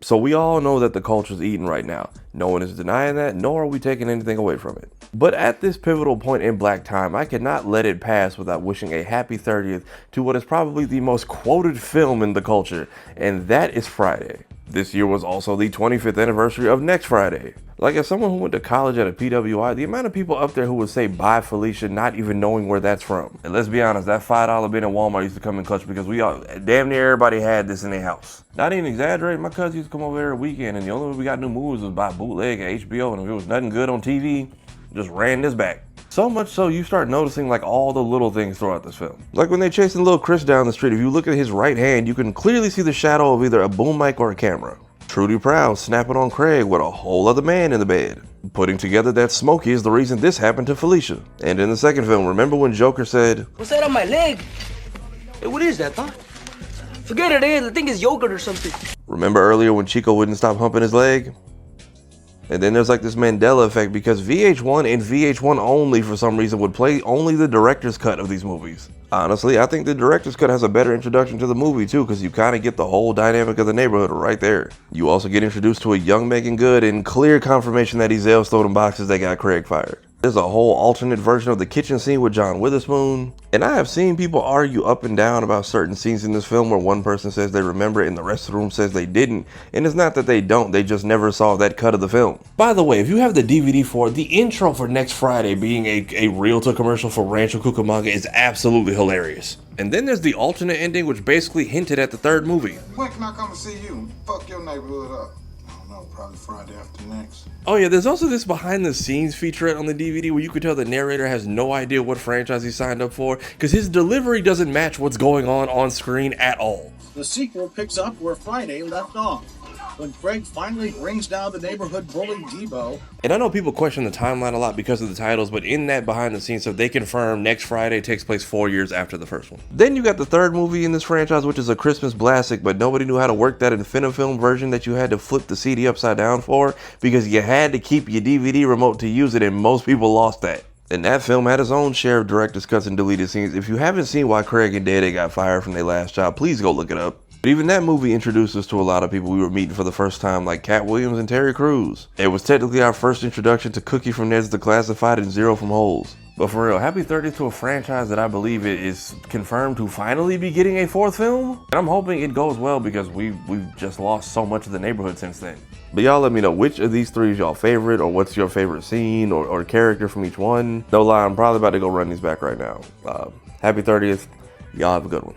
So we all know that the culture's eating right now. No one is denying that, nor are we taking anything away from it. But at this pivotal point in Black time, I cannot let it pass without wishing a happy 30th to what is probably the most quoted film in the culture, and that is Friday. This year was also the 25th anniversary of Next Friday. Like, as someone who went to college at a PWI, the amount of people up there who would say bye Felicia not even knowing where that's from. And let's be honest, that $5 bin at Walmart used to come in clutch because we all, damn near everybody had this in their house. Not even exaggerating, my cousin used to come over every weekend and the only way we got new movies was by bootleg at HBO, and if it was nothing good on TV, just ran this back. So much so you start noticing like all the little things throughout this film. Like when they're chasing little Chris down the street, if you look at his right hand, you can clearly see the shadow of either a boom mic or a camera. Trudy Proud snapping on Craig with a whole other man in the bed. Putting together that Smokey is the reason this happened to Felicia. And in the second film, remember when Joker said, "What's that on my leg? Hey, what is that, huh? Forget it, I think it's yogurt or something." Remember earlier when Chico wouldn't stop humping his leg? And then there's like this Mandela effect because VH1 and VH1 only for some reason would play only the director's cut of these movies. Honestly, I think the director's cut has a better introduction to the movie too, because you kind of get the whole dynamic of the neighborhood right there. You also get introduced to a young Megan Good and clear confirmation that Ezel's throwing boxes that got Craig fired. There's a whole alternate version of the kitchen scene with John Witherspoon. And I have seen people argue up and down about certain scenes in this film where one person says they remember it and the rest of the room says they didn't. And it's not that they don't, they just never saw that cut of the film. By the way, if you have the DVD for it, the intro for Next Friday being a Realtor commercial for Rancho Cucamonga is absolutely hilarious. And then there's the alternate ending which basically hinted at the third movie. When can I come and see you? Fuck your neighborhood up. I don't know, probably Friday after next. Oh yeah, there's also this behind the scenes featurette on the DVD where you can tell the narrator has no idea what franchise he signed up for because his delivery doesn't match what's going on screen at all. The sequel picks up where Friday left off, when Craig finally brings down the neighborhood bully Debo. And I know people question the timeline a lot because of the titles, but in that behind the scenes stuff, they confirm Next Friday takes place 4 years after the first one. Then you got the third movie in this franchise, which is a Christmas classic, but nobody knew how to work that Infinifilm version that you had to flip the CD upside down for because you had to keep your DVD remote to use it, and most people lost that. And that film had its own share of director's cuts and deleted scenes. If you haven't seen why Craig and Dede got fired from their last job, please go look it up. But even that movie introduced us to a lot of people we were meeting for the first time, like Cat Williams and Terry Crews. It was technically our first introduction to Cookie from Ned's Declassified and Zero from Holes. But for real, happy 30th to a franchise that I believe it is confirmed to finally be getting a fourth film. And I'm hoping it goes well because we've just lost so much of the neighborhood since then. But y'all let me know which of these three is y'all favorite, or what's your favorite scene or character from each one. No lie, I'm probably about to go run these back right now. Happy 30th. Y'all have a good one.